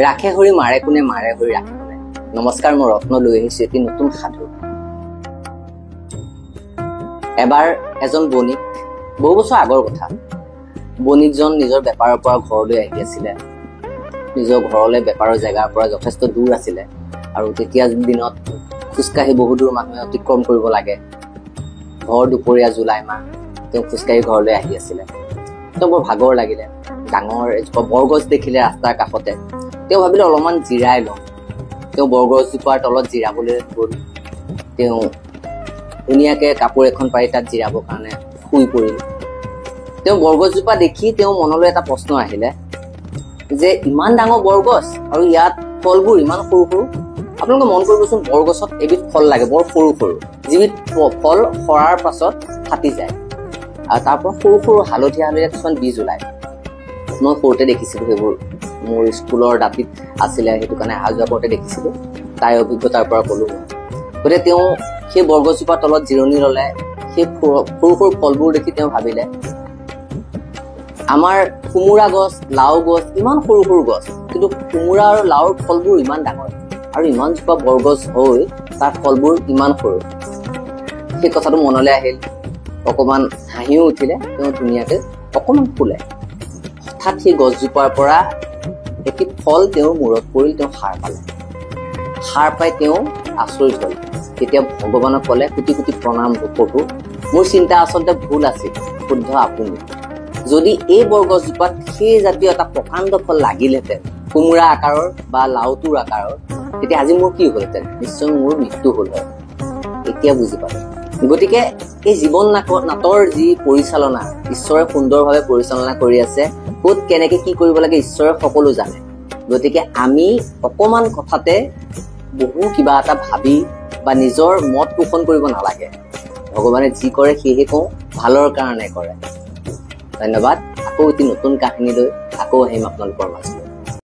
ৰাখে হৰি মাৰে কোনে মাৰে হৰি ৰাখে কোনে। নমস্কাৰ, মই ৰত্ন লৈ আহিছো এটি নতুন সাধু। এবাৰ এজন বণিক, বহু বছৰ আগৰ কথা, বণিকজন নিজৰ বেপাৰৰ পৰা ঘৰলৈ আহি আছিলে। নিজৰ ঘৰলৈ বেপাৰৰ জেগাৰ পৰা যথেষ্ট দূৰ আছিলে আৰু তেতিয়া দিনত খোজকাঢ়ি বহু দূৰ মানুহে অতিক্ৰম কৰিব লাগে। ভৰ দুপৰীয়া জুলাই মাহ, তেওঁ খোজকাঢ়ি ঘৰলৈ আহি আছিলে। তেওঁ বৰ ভাগৰ লাগিলে। ডাঙৰ এজোপা বৰগছ দেখিলে ৰাস্তাৰ কাষতে। তেওঁ ভাবিলে অলপমান জিৰাই লওঁ। তেওঁ বৰগছজোপাৰ তলত জিৰাবলৈ গ'ল। তেওঁ ধুনীয়াকে কাপোৰ এখন পাৰি তাত জিৰাবৰ কাৰণে শুই পৰিল। তেওঁ বৰগছজোপা দেখি তেওঁ মনলৈ এটা প্ৰশ্ন আহিলে যে ইমান ডাঙৰ বৰগছ আৰু ইয়াত ফলবোৰ ইমান সৰু সৰু। আপোনালোকে মন কৰিবচোন, বৰগছত এবিধ ফল লাগে বৰ সৰু সৰু, যিবিধ ফল সৰাৰ পাছত ফাটি যায় আৰু তাৰ পৰা সৰু সৰু হালধীয়া হালধীয়া কিছুমান বীজ ওলায়। মই সৰুতে দেখিছিলো সেইবোৰ, মোৰ স্কুলৰ দাঁতিত আছিলে, সেইটো কাৰণে অহা যোৱা কৰোঁতে দেখিছিলো। তাই অভিজ্ঞতাৰ পৰা কলো। গতিকে তেওঁ সেই বৰগছজোপাৰ তলত জিৰণি ললে। সেই সৰু সৰু ফলবোৰ দেখি তেওঁ ভাবিলে আমাৰ কোমোৰা গছ, লাও গছ ইমান সৰু সৰু গছ, কিন্তু কোমোৰা আৰু লাওৰ ফলবোৰ ইমান ডাঙৰ আৰু ইমান জোপা বৰগছ হৈ তাৰ ফলবোৰ ইমান সৰু। সেই কথাটো মনলৈ আহিল। অকমান হাঁহিও উঠিলে। তেওঁ ধুনীয়াকে অকমান শুলে। হঠাৎ সেই গছজোপাৰ পৰা এটি ফল তেওঁৰ মূৰত পৰিল। তেওঁ সাৰ পালে। সাৰ পাই তেওঁ আচৰিত হল। তেতিয়া ভগৱানক কলে, কোটি কোটি প্ৰণাম প্ৰভু, মোৰ চিন্তা আচলতে ভুল আছিল, শুদ্ধ আপুনি। যদি এই বৰগছজোপাত সেই জাতীয় এটা প্ৰকাণ্ড ফল লাগিলহেঁতেন, কোমোৰা আকাৰৰ বা লাওটোৰ আকাৰৰ, তেতিয়া আজি মোৰ কি হলহেঁতেন? নিশ্চয় মোৰ মৃত্যু হল হয়। এতিয়া বুজি পালো। গতিকে এই জীৱন নাটৰ যি পৰিচালনা, ঈশ্বৰে সুন্দৰভাৱে পৰিচালনা কৰি আছে। ক'ত কেনেকে কি কৰিব লাগে ঈশ্বৰে সকলো জানে। গতিকে আমি অকমান কথাতে বহু কিবা এটা ভাবি বা নিজৰ মত পোষণ কৰিব নালাগে। ভগৱানে যি কৰে সেয়েহে কওঁ, ভালৰ কাৰণে কৰে। ধন্যবাদ। আকৌ এটি নতুন কাহিনী লৈ আকৌ আহিম আপোনালোকৰ মাজত।